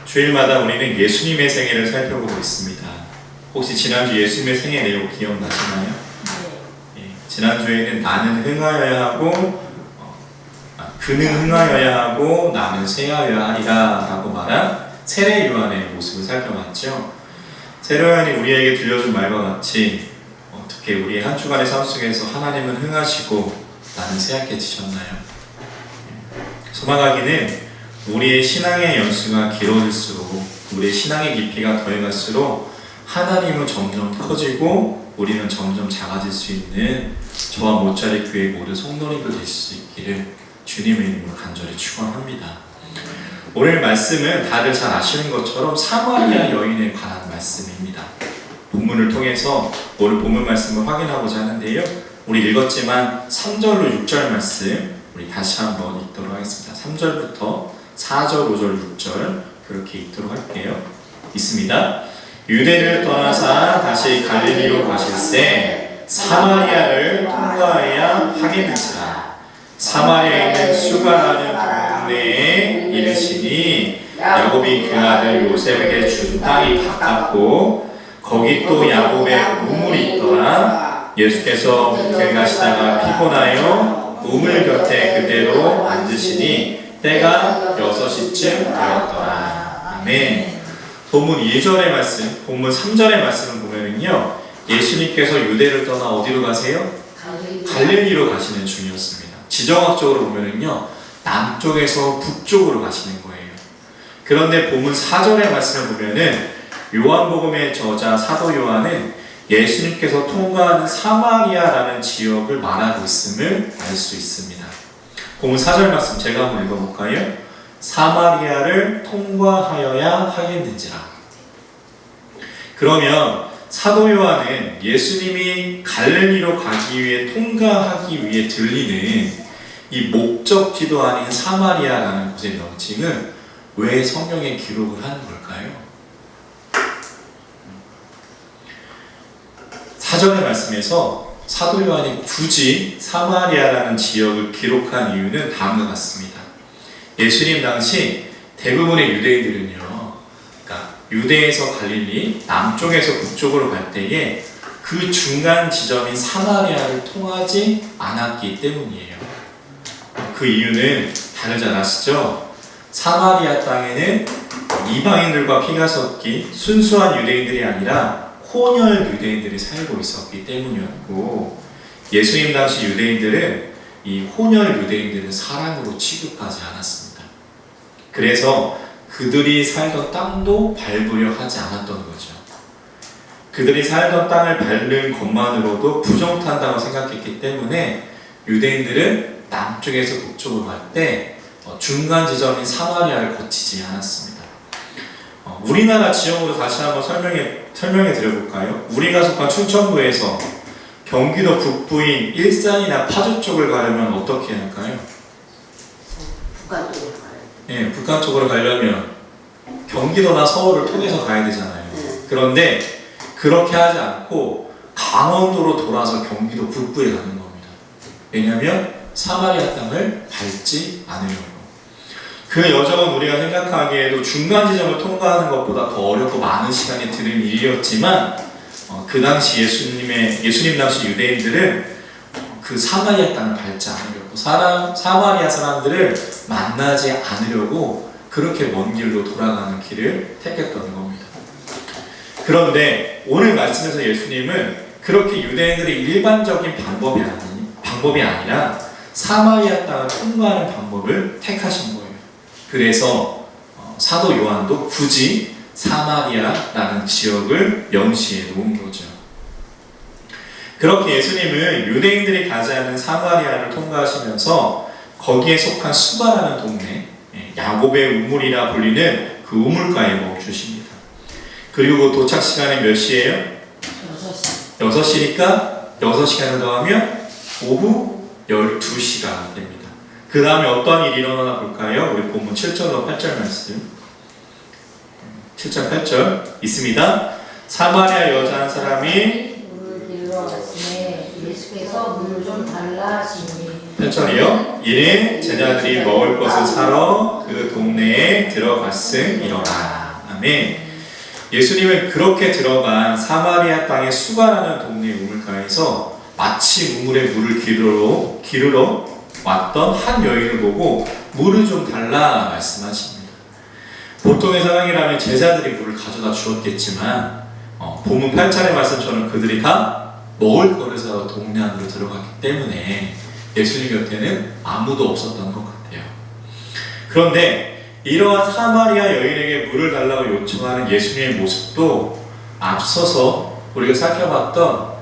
주일마다 우리는 예수님의 생애를 살펴보고 있습니다. 혹시 지난주 예수님의 생애 내용 기억나시나요? 네. 지난주에는 나는 흥하여야 하고 그는 흥하여야 하고 나는 쇠하여야 하리라 라고 말한 세례 요한의 모습을 살펴봤죠. 세례 요한이 우리에게 들려준 말과 같이 어떻게 우리의 한 주간의 삶 속에서 하나님은 흥하시고 나는 쇠약해지셨나요? 소망하기는 우리의 신앙의 연수가 길어질수록 우리의 신앙의 깊이가 더해갈수록 하나님은 점점 커지고 우리는 점점 작아질 수 있는 저와 모짜리 교회 모든 성도님들 되실 수 있기를 주님의 이름으로 간절히 축원합니다. 오늘 말씀은 다들 잘 아시는 것처럼 사마리아 여인에 관한 말씀입니다. 본문을 통해서 오늘 본문 말씀을 확인하고자 하는데요. 우리 읽었지만 3절로 6절 말씀 우리 다시 한번 읽도록 하겠습니다. 3절부터 4절, 5절, 6절 그렇게 읽도록 할게요. 있습니다. 유대를 떠나사 다시 갈릴리로 가실새 사마리아를 통과해야 하겠는지라. 사마리아에 있는 수가라는 동네에 이르시니 야곱이 그 아들 요셉에게 준 땅이 가깝고 거기 또 야곱의 우물이 있더라. 예수께서 길 가시다가 피곤하여 우물 곁에 그대로 앉으시니 때가 6시쯤 되었더라. 아멘. 본문 2절의 말씀, 본문 3절의 말씀을 보면요, 예수님께서 유대를 떠나 어디로 가세요? 갈릴리로 가시는 중이었습니다. 지정학적으로 보면요, 남쪽에서 북쪽으로 가시는 거예요. 그런데 본문 4절의 말씀을 보면은 요한복음의 저자 사도 요한은 예수님께서 통과하는 사마리아라는 지역을 말하고 있음을 알 수 있습니다. 본문 4절 말씀 제가 한번 읽어볼까요? 사마리아를 통과하여야 하겠는지라. 그러면 사도 요한은 예수님이 갈릴리로 가기 위해 통과하기 위해 들리는 이 목적지도 아닌 사마리아라는 곳의 명칭을 왜 성경에 기록을 하는 걸까요? 4절의 말씀에서 사도 요한이 굳이 사마리아라는 지역을 기록한 이유는 다음과 같습니다. 예수님 당시 대부분의 유대인들은요, 그러니까 유대에서 갈릴리, 남쪽에서 북쪽으로 갈 때에 그 중간 지점인 사마리아를 통하지 않았기 때문이에요. 그 이유는 다들 잘 아시죠? 사마리아 땅에는 이방인들과 피가 섞인 순수한 유대인들이 아니라 혼혈 유대인들이 살고 있었기 때문이었고, 예수님 당시 유대인들은 이 혼혈 유대인들을 사람으로 취급하지 않았습니다. 그래서 그들이 살던 땅도 밟으려 하지 않았던 거죠. 그들이 살던 땅을 밟는 것만으로도 부정탄다고 생각했기 때문에 유대인들은 남쪽에서 북쪽으로 갈 때 중간 지점인 사마리아를 거치지 않았습니다. 우리나라 지형으로 다시 한번 설명해 드려볼까요? 우리가 속한 충청도에서 경기도 북부인 일산이나 파주 쪽을 가려면 어떻게 해야 할까요? 북한 쪽으로 가요. 네, 북한 쪽으로 가려면 경기도나 서울을 통해서 가야 되잖아요. 그런데 그렇게 하지 않고 강원도로 돌아서 경기도 북부에 가는 겁니다. 왜냐하면 사마리아 땅을 밟지 않으려고. 그 여정은 우리가 생각하기에도 중간 지점을 통과하는 것보다 더 어렵고 많은 시간이 드는 일이었지만 그 당시 예수님 당시 유대인들은 그 사마리아 땅을 밟지 않으려고 사마리아 사람들을 만나지 않으려고 그렇게 먼 길로 돌아가는 길을 택했던 겁니다. 그런데 오늘 말씀에서 예수님은 그렇게 유대인들의 일반적인 방법이 아니라 사마리아 땅을 통과하는 방법을 택하신 거예요. 그래서 사도 요한도 굳이 사마리아라는 지역을 명시해 놓은 거죠. 그렇게 예수님은 유대인들이 가지 않은 사마리아를 통과하시면서 거기에 속한 수가라는 동네, 야곱의 우물이라 불리는 그 우물가에 멈추십니다. 그리고 도착 시간이 몇 시예요? 6시. 6시니까 6시간을 더하면 오후 12시가 됩니다. 그 다음에 어떤 일이 일어나나 볼까요? 우리 본문 7절로 8절 말씀. 7절 8절 있습니다. 사마리아 여자 한 사람이 물을 길러 왔으니 예수께서 물을 좀 달라 하시니 8절이요. 이는 제자들이 먹을 것을 사러 그 동네에 들어갔음이로라. 아멘. 예수님은 그렇게 들어간 사마리아 땅의 수가라는 동네의 우물가에서 마치 우물에 물을 기르러 왔던 한 여인을 보고 물을 좀 달라 말씀하십니다. 보통의 상황이라면 제자들이 물을 가져다 주었겠지만 본문 8절의 말씀처럼 그들이 다 먹을 거를 사러 동네 안으로 들어갔기 때문에 예수님 곁에는 아무도 없었던 것 같아요. 그런데 이러한 사마리아 여인에게 물을 달라고 요청하는 예수님의 모습도 앞서서 우리가 살펴봤던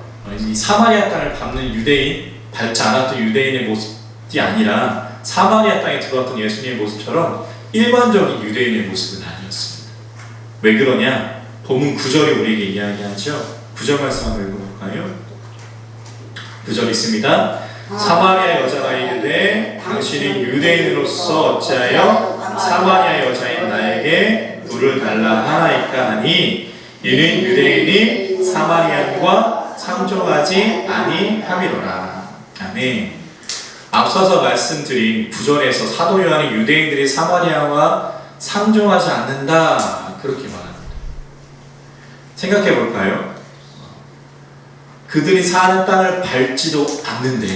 이 사마리아 땅을 밟는 유대인, 밟지 않았던 유대인의 모습이 아니라 사마리아 땅에 들어왔던 예수님의 모습처럼 일반적인 유대인의 모습은 아니었습니다. 왜 그러냐? 본문 9절이 우리에게 이야기하죠. 9절 말씀 한번 읽어볼까요? 9절 있습니다. 사마리아 여자가 이르되 당신이 유대인으로서 어찌하여 사마리아 여자인 나에게 물을 달라 하나이까 하니 이는 유대인이 사마리안과 상종하지 아니함이로라. 아멘. 앞서서 말씀드린 9절에서 사도 요한이 유대인들이 사마리아와 상종하지 않는다 그렇게 말합니다. 생각해 볼까요? 그들이 사는 땅을 밟지도 않는데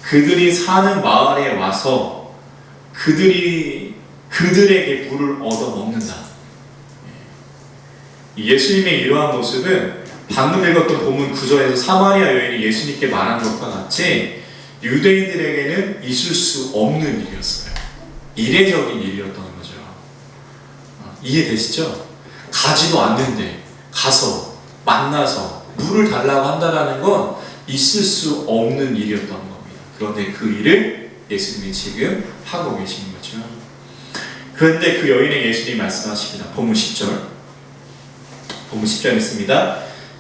그들이 사는 마을에 와서 그들에게 물을 얻어 먹는다. 예수님의 이러한 모습은 방금 읽었던 본문 9절에서 사마리아 여인이 예수님께 말한 것과 같이 유대인들에게는 있을 수 없는 일이었어요. 이례적인 일이었던 거죠. 이해되시죠? 가지도 않는데 가서 만나서 물을 달라고 한다는 건 있을 수 없는 일이었던 겁니다. 그런데 그 일을 예수님이 지금 하고 계신 거죠. 그런데 그 여인에게 예수님이 말씀하십니다. 본문 10절. 본문 10절 있습니다.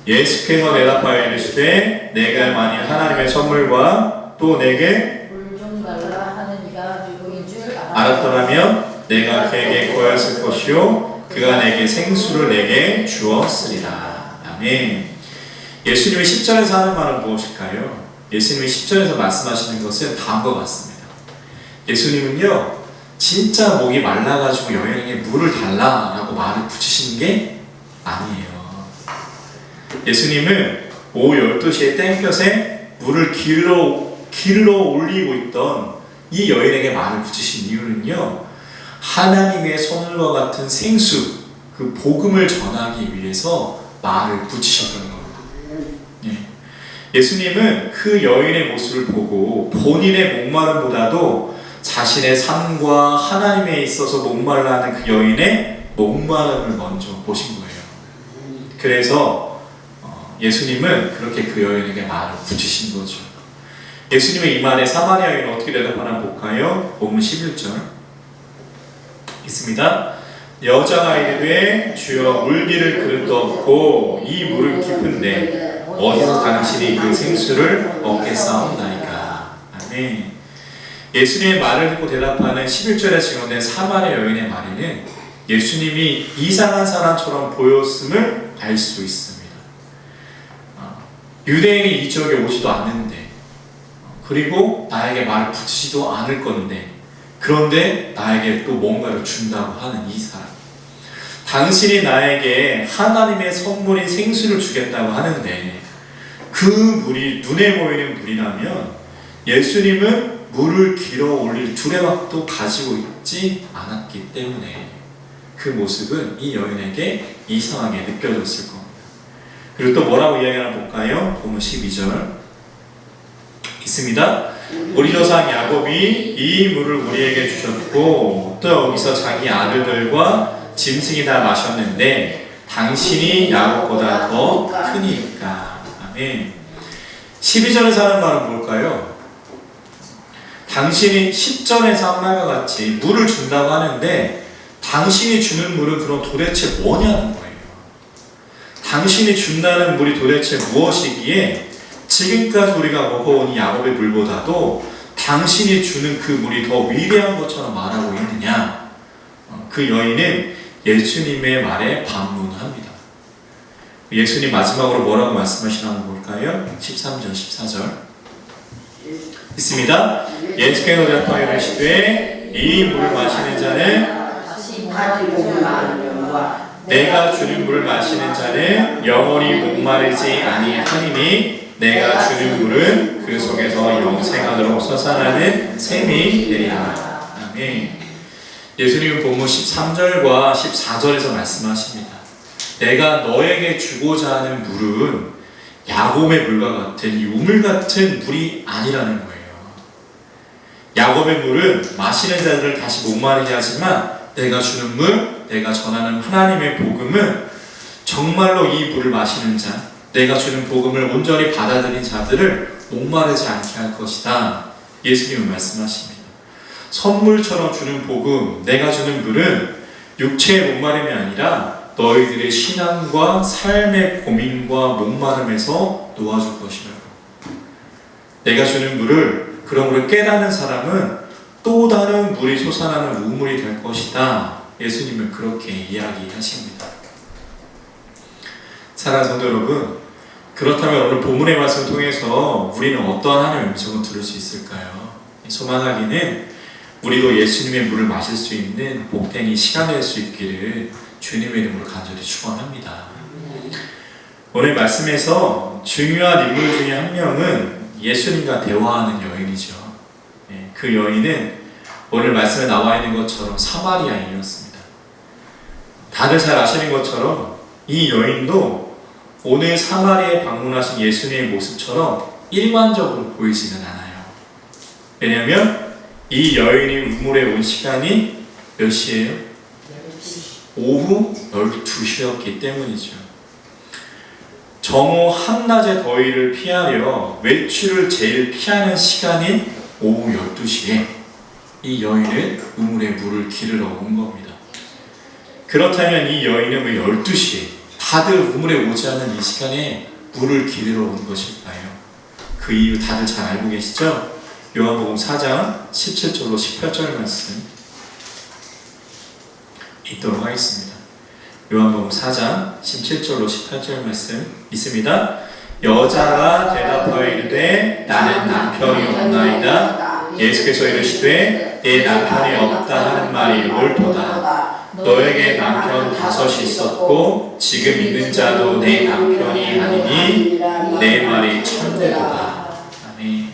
예수께서 대답하여 이르시되 내가 만일 하나님의 선물과 또 내게 물 좀 달라 하는 이가 누구인 줄 알았더라면 내가 그에게 구하였을 것이요 그가 내게 생수를 내게 주었으리라. 아멘. 예수님이 10절에서 하는 말은 무엇일까요? 예수님이 10절에서 말씀하시는 것은 다음과 같습니다. 예수님은요 진짜 목이 말라가지고 여인에게 물을 달라라고 말을 붙이시는 게 아니에요. 예수님은 오후 12시에 땡볕에 물을 기르러 올리고 있던 이 여인에게 말을 붙이신 이유는요 하나님의 선물과 같은 생수, 그 복음을 전하기 위해서 말을 붙이셨던 겁니다. 예수님은 그 여인의 모습을 보고 본인의 목마름보다도 자신의 삶과 하나님에 있어서 목말라하는 그 여인의 목마름을 먼저 보신 거예요. 그래서 예수님은 그렇게 그 여인에게 말을 붙이신 거죠. 예수님의 이 말에 사마리아 여인은 어떻게 대답하나 볼까요? 본문 11절 있습니다. 여자가 이르되 주여 물기를 그릇도 없고 이 물은 깊은데 어디서 당신이 그 생수를 얻겠사옵나이까. 아멘. 예수님의 말을 듣고 대답하는 11절에 증언된 사마리아 여인의 말에는 예수님이 이상한 사람처럼 보였음을 알 수 있습니다. 유대인이 이 지역에 오지도 않는데 그리고 나에게 말을 붙이지도 않을 건데 그런데 나에게 또 뭔가를 준다고 하는 이 사람, 당신이 나에게 하나님의 선물인 생수를 주겠다고 하는데 그 물이 눈에 보이는 물이라면 예수님은 물을 길어 올릴 두레박도 가지고 있지 않았기 때문에 그 모습은 이 여인에게 이상하게 느껴졌을 겁니다. 그리고 또 뭐라고 이야기하나 볼까요? 본문 12절 있습니다. 우리 조상 야곱이 이 물을 우리에게 주셨고 또 여기서 자기 아들들과 짐승이 다 마셨는데 당신이 야곱보다 더 크니까. 아멘. 12절에서 하는 말은 뭘까요? 당신이 10절에서 한 말과 같이 물을 준다고 하는데 당신이 주는 물은 그럼 도대체 뭐냐는 거예요. 당신이 준다는 물이 도대체 무엇이기에 지금까지 우리가 먹어온 이 야곱의 물보다도 당신이 주는 그 물이 더 위대한 것처럼 말하고 있느냐? 그 여인은 예수님의 말에 반문합니다. 예수님 마지막으로 뭐라고 말씀하시나 한번 볼까요? 13절, 14절 있습니다. 예수께서 대답하여 이르시되 이 물 마시는 자는 다시 가지고 마음과 내가 주는 물을 마시는 자는 영원히 목마르지 아니하니니 내가 주는 물은 그 속에서 영생하도록 솟아나는 샘이 되리라. 아멘. 예수님은 본문 13절과 14절에서 말씀하십니다. 내가 너에게 주고자 하는 물은 야곱의 물과 같은 이 우물 같은 물이 아니라는 거예요. 야곱의 물은 마시는 자들을 다시 목마르게 하지만 내가 주는 물, 내가 전하는 하나님의 복음은 정말로 이 물을 마시는 자, 내가 주는 복음을 온전히 받아들인 자들을 목마르지 않게 할 것이다. 예수님은 말씀하십니다. 선물처럼 주는 복음, 내가 주는 물은 육체의 목마름이 아니라 너희들의 신앙과 삶의 고민과 목마름에서 놓아줄 것이라고. 내가 주는 물을 그러므로 깨닫는 사람은 또 다른 물이 솟아나는 우물이 될 것이다. 예수님은 그렇게 이야기하십니다. 사랑하는 성도 여러분, 그렇다면 오늘 본문의 말씀을 통해서 우리는 어떠한 하나님의 음성을 들을 수 있을까요? 소망하기는 우리도 예수님의 물을 마실 수 있는 복된 이 시간 될 수 있기를 주님의 이름으로 간절히 축원합니다. 오늘 말씀에서 중요한 인물 중에 한 명은 예수님과 대화하는 여인이죠. 그 여인은 오늘 말씀에 나와 있는 것처럼 사마리아인이었습니다. 다들 잘 아시는 것처럼 이 여인도 오늘 사마리아에 방문하신 예수님의 모습처럼 일반적으로 보이지는 않아요. 왜냐하면 이 여인이 우물에 온 시간이 몇 시예요? 오후 12시였기 때문이죠. 정오 한낮의 더위를 피하려 외출을 제일 피하는 시간인 오후 12시에 이 여인은 우물에 물을 기르러 온 겁니다. 그렇다면 이 여인은 왜 12시에 다들 우물에 오지 않는 이 시간에 물을 기르러 온 것일까요? 그 이유 다들 잘 알고 계시죠? 요한복음 4장 17절로 18절 말씀 읽도록 하겠습니다. 요한복음 4장 17절로 18절 말씀 있습니다. 여자가 대답하여 이르되 나는 남편이 없나이다. 예수께서 이르시되 내 남편이 없다 하는 말이 옳도다. 너에게 남편 5이 있었고 지금 있는 자도 내 남편이 아니니 내 말이 천대로다. 아멘.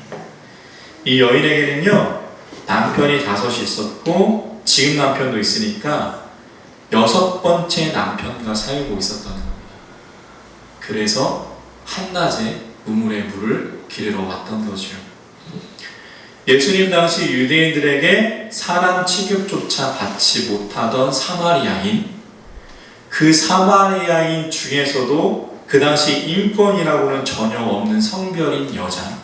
이 여인에게는요 남편이 5이 있었고 지금 남편도 있으니까 6번째 남편과 살고 있었다는 겁니다. 그래서 한낮에 우물에 물을 기르러 왔던 거죠. 예수님 당시 유대인들에게 사람 취급조차 받지 못하던 사마리아인, 그 사마리아인 중에서도 그 당시 인권이라고는 전혀 없는 성별인 여자,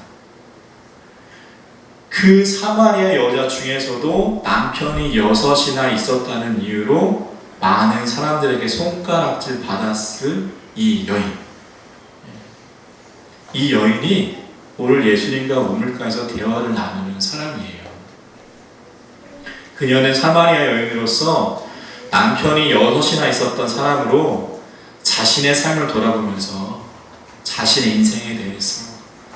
그 사마리아 여자 중에서도 남편이 6이나 있었다는 이유로 많은 사람들에게 손가락질 받았을 이 여인. 이 여인이 오늘 예수님과 우물가에서 대화를 나누는 사람이에요. 그녀는 사마리아 여인으로서 남편이 6이나 있었던 사람으로 자신의 삶을 돌아보면서 자신의 인생에 대해서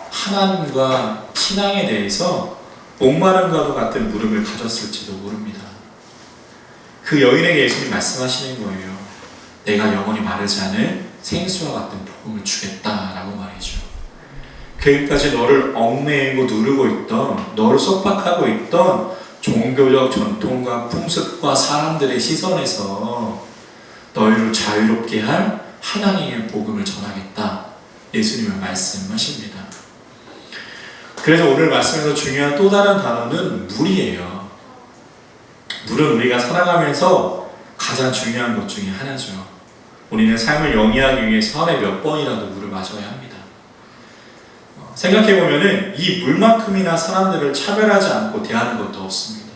하나님과 신앙에 대해서 목마름과도 같은 물음을 가졌을지도 모릅니다. 그 여인에게 예수님이 말씀하시는 거예요. 내가 영원히 마르지 않을 생수와 같은 복음을 주겠다라고 말이죠. 그까지 너를 얽매이고 누르고 있던, 너를 속박하고 있던 종교적 전통과 풍습과 사람들의 시선에서 너희를 자유롭게 할 하나님의 복음을 전하겠다. 예수님은 말씀하십니다. 그래서 오늘 말씀에서 중요한 또 다른 단어는 물이에요. 물은 우리가 살아가면서 가장 중요한 것 중에 하나죠. 우리는 삶을 영위하기 위해서 하루에 몇 번이라도 물을 마셔야 합니다. 생각해보면 이 물만큼이나 사람들을 차별하지 않고 대하는 것도 없습니다.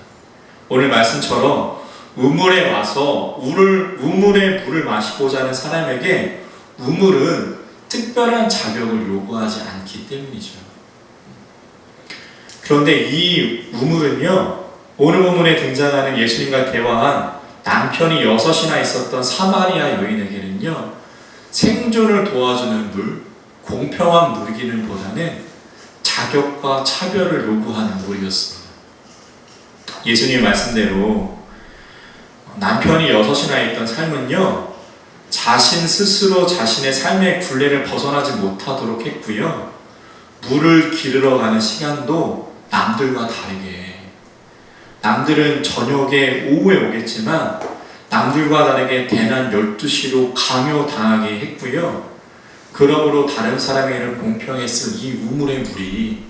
오늘 말씀처럼 우물에 와서 우물의 물을 마시고자 하는 사람에게 우물은 특별한 자격을 요구하지 않기 때문이죠. 그런데 이 우물은요, 오늘 본문에 등장하는 예수님과 대화한 남편이 6이나 있었던 사마리아 여인에게는요, 생존을 도와주는 물, 공평한 물이기는 보다는 자격과 차별을 요구하는 물이었습니다. 예수님 말씀대로 남편이 6이나 있던 삶은요, 자신 스스로 자신의 삶의 굴레를 벗어나지 못하도록 했고요. 물을 기르러 가는 시간도 남들과 다르게, 남들은 저녁에 오후에 오겠지만 남들과 다르게 대낮 12시로 강요당하게 했고요. 그러므로 다른 사람에게는 공평했을 이 우물의 물이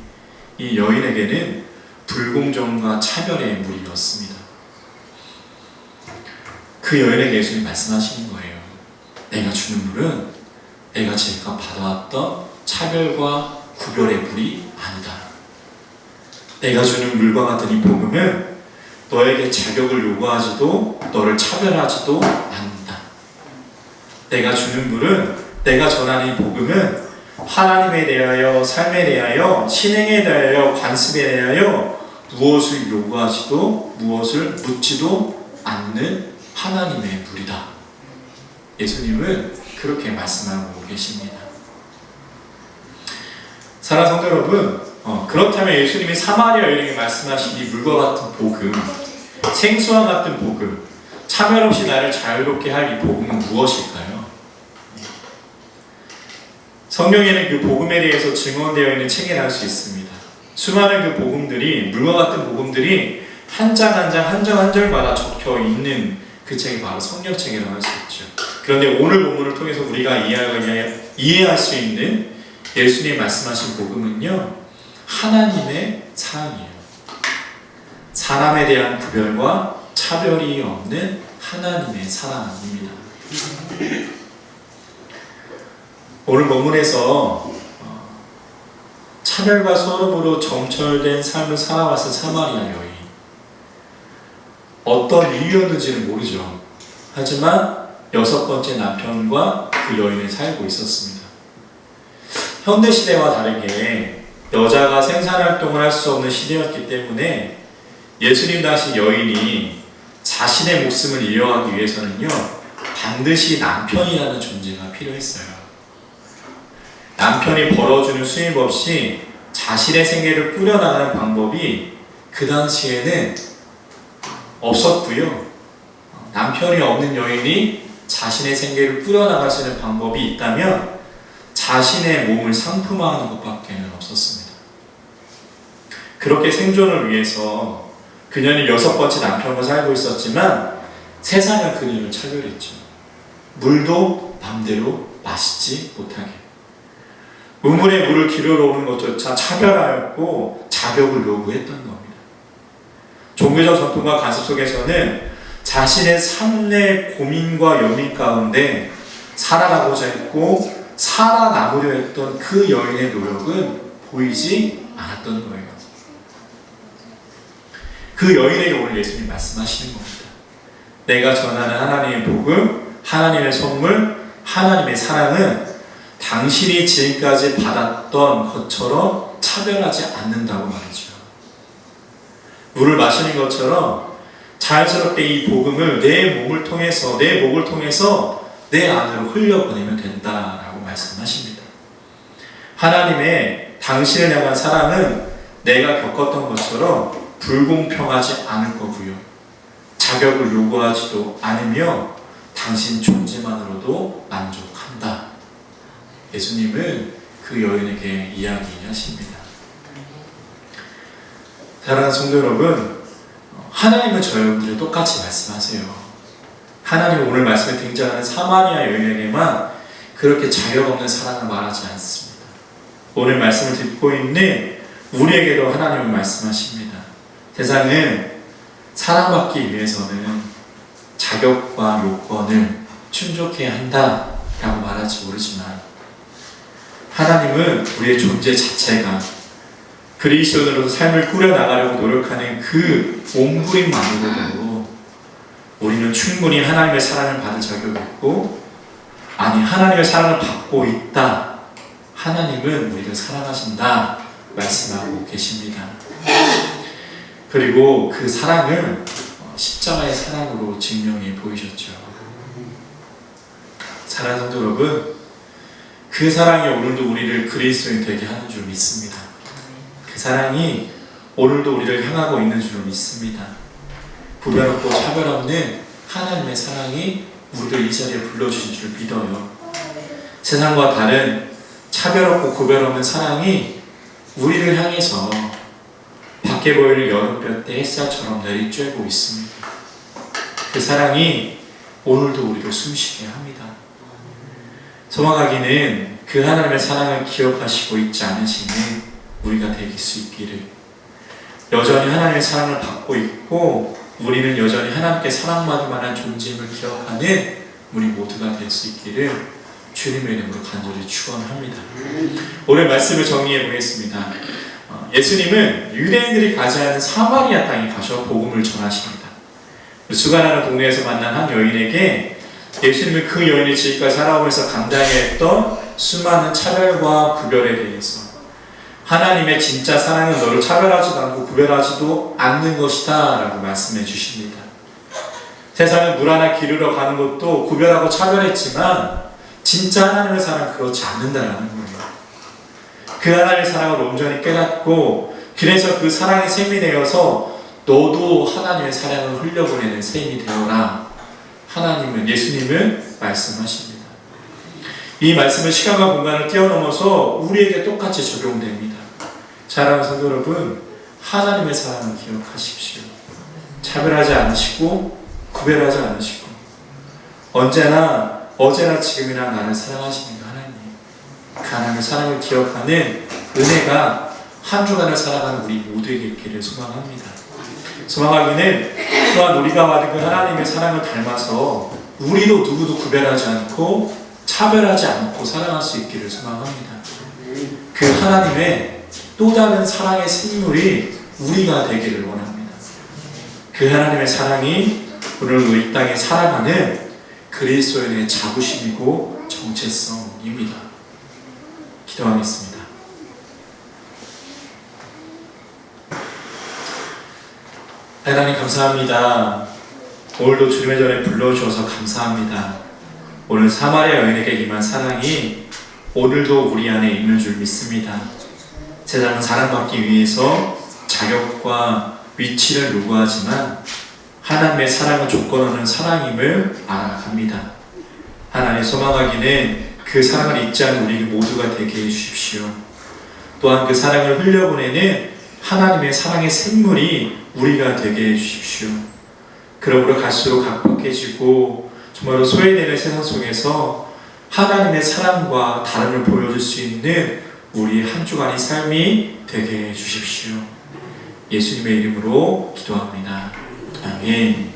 이 여인에게는 불공정과 차별의 물이었습니다. 그 여인에게 예수님이 말씀하시는 거예요. 내가 주는 물은 내가 지금껏 받아왔던 차별과 구별의 물이 아니다. 내가 주는 물과 같은 이 복음은 너에게 자격을 요구하지도 너를 차별하지도 않는다. 내가 주는 물은, 내가 전하는 이 복음은 하나님에 대하여, 삶에 대하여, 신행에 대하여, 관습에 대하여 무엇을 요구하지도 무엇을 묻지도 않는 하나님의 물이다. 예수님은 그렇게 말씀하고 계십니다. 사랑하는 성도 여러분, 그렇다면 예수님이 사마리아 여인에게 말씀하신 이 물과 같은 복음, 생수와 같은 복음, 차별 없이 나를 자유롭게 할 이 복음은 무엇일까요? 성경에는 그 복음에 대해서 증언되어 있는 책이 날 수 있습니다. 수많은 그 복음들이, 물과 같은 복음들이 한 장 한 장, 한 절 한 절마다 적혀 있는 그 책이 바로 성경책이라고 할 수 있죠. 그런데 오늘 본문을 통해서 우리가 이해할 수 있는 예수님이 말씀하신 복음은요, 하나님의 사랑이에요. 사람에 대한 구별과 차별이 없는 하나님의 사랑입니다. 오늘 본문에서 차별과 서름으로 점철된 삶을 살아왔을 사마리아 여인, 어떤 이유였는지는 모르죠. 하지만 6번째 남편과 그 여인은 살고 있었습니다. 현대시대와 다르게 여자가 생산활동을 할 수 없는 시대였기 때문에 예수님 당시 여인이 자신의 목숨을 이어가기 위해서는요, 반드시 남편이라는 존재가 필요했어요. 남편이 벌어주는 수입 없이 자신의 생계를 꾸려나가는 방법이 그 당시에는 없었고요. 남편이 없는 여인이 자신의 생계를 꾸려나갈 수 있는 방법이 있다면 자신의 몸을 상품화하는 것밖에 없었습니다. 그렇게 생존을 위해서 그녀는 6번째 남편과 살고 있었지만 세상은 그녀를 차별했죠. 물도 맘대로 마시지 못하게. 우물에 물을 기르러 오는 것조차 차별하였고 자격을 요구했던 겁니다. 종교적 전통과 관습 속에서는 자신의 삶의 고민과 연민 가운데 살아가고자 했고 살아남으려 했던 그 여인의 노력은 보이지 않았던 거예요. 그 여인에게 오늘 예수님이 말씀하시는 겁니다. 내가 전하는 하나님의 복음, 하나님의 선물, 하나님의 사랑은 당신이 지금까지 받았던 것처럼 차별하지 않는다고 말이죠. 물을 마시는 것처럼 자연스럽게 이 복음을 내 몸을 통해서, 내 목을 통해서 내 안으로 흘려보내면 된다라고 말씀하십니다. 하나님의 당신을 향한 사랑은 내가 겪었던 것처럼 불공평하지 않을 거고요. 자격을 요구하지도 않으며 당신 존재만으로도 만족한다. 예수님은 그 여인에게 이야기하십니다. 사랑하는 성도 여러분, 하나님은 저 여러분들이 똑같이 말씀하세요. 하나님은 오늘 말씀에 등장하는 사마리아 여인에게만 그렇게 자격 없는 사랑을 말하지 않습니다. 오늘 말씀을 듣고 있는 우리에게도 하나님은 말씀하십니다. 세상은 사랑받기 위해서는 자격과 요건을 충족해야 한다라고 말할지 모르지만 하나님은 우리의 존재 자체가 그리스도인으로서 삶을 꾸려나가려고 노력하는 그 몸부림만으로도 우리는 충분히 하나님의 사랑을 받을 자격이 있고, 아니 하나님의 사랑을 받고 있다, 하나님은 우리를 사랑하신다 말씀하고 계십니다. 그리고 그 사랑을 십자가의 사랑으로 증명해 보이셨죠. 사랑하는 성도 여러분, 그 사랑이 오늘도 우리를 그리스도인 되게 하는 줄 믿습니다. 그 사랑이 오늘도 우리를 향하고 있는 줄 믿습니다. 구별 없고 차별 없는 하나님의 사랑이 우리를 이 자리에 불러주신 줄 믿어요. 세상과 다른 차별 없고 구별 없는 사랑이 우리를 향해서 밖에 보이는 여름볕 때 햇살처럼 내리쬐고 있습니다. 그 사랑이 오늘도 우리를 숨쉬게 합니다. 소망하기는 그 하나님의 사랑을 기억하시고 있지 않으시는 우리가 될 수 있기를, 여전히 하나님의 사랑을 받고 있고 우리는 여전히 하나님께 사랑받을 만한 존재임을 기억하는 우리 모두가 될 수 있기를 주님의 이름으로 간절히 축원합니다. 오늘 말씀을 정리해 보겠습니다. 예수님은 유대인들이 가지 않은 사마리아 땅에 가셔 복음을 전하십니다. 수가라는 동네에서 만난 한 여인에게 예수님은 그 여인이 지금까지 살아오면서 감당해야 했던 수많은 차별과 구별에 대해서, 하나님의 진짜 사랑은 너를 차별하지도 않고 구별하지도 않는 것이다 라고 말씀해 주십니다. 세상은 물 하나 기르러 가는 것도 구별하고 차별했지만 진짜 하나님의 사랑은 그렇지 않는다라는 거예요. 그 하나님의 사랑을 온전히 깨닫고 그래서 그 사랑의 샘이 되어서 너도 하나님의 사랑을 흘려보내는 샘이 되어라. 하나님은, 예수님은 말씀하십니다. 이 말씀은 시간과 공간을 뛰어넘어서 우리에게 똑같이 적용됩니다. 사랑하는 성도 여러분, 하나님의 사랑을 기억하십시오. 차별하지 않으시고 구별하지 않으시고 언제나 어제나 지금이나 나를 사랑하시는 그 하나님, 그 하나님의 사랑을 기억하는 은혜가 한 주간을 살아가는 우리 모두에게 있기를 소망합니다. 소망하기는 또한 우리가 받은 그 하나님의 사랑을 닮아서 우리도 누구도 구별하지 않고 차별하지 않고 사랑할 수 있기를 소망합니다. 그 하나님의 또 다른 사랑의 생물이 우리가 되기를 원합니다. 그 하나님의 사랑이 오늘도 이 땅에 살아가는 그리스도인의 자부심이고 정체성입니다. 기도하겠습니다. 하나님 감사합니다. 오늘도 주님의 전에 불러주셔서 감사합니다. 오늘 사마리아 여인에게 임한 사랑이 오늘도 우리 안에 있는 줄 믿습니다. 세상은 사랑받기 위해서 자격과 위치를 요구하지만 하나님의 사랑은 조건 없는 사랑임을 알아갑니다. 하나님, 소망하기는 그 사랑을 잊지 않은 우리 모두가 되게 해주십시오. 또한 그 사랑을 흘려보내는 하나님의 사랑의 샘물이 우리가 되게 해주십시오. 그러므로 갈수록 각박해지고 정말로 소외되는 세상 속에서 하나님의 사랑과 다름을 보여줄 수 있는 우리 한 주간의 삶이 되게 해주십시오. 예수님의 이름으로 기도합니다. 아멘.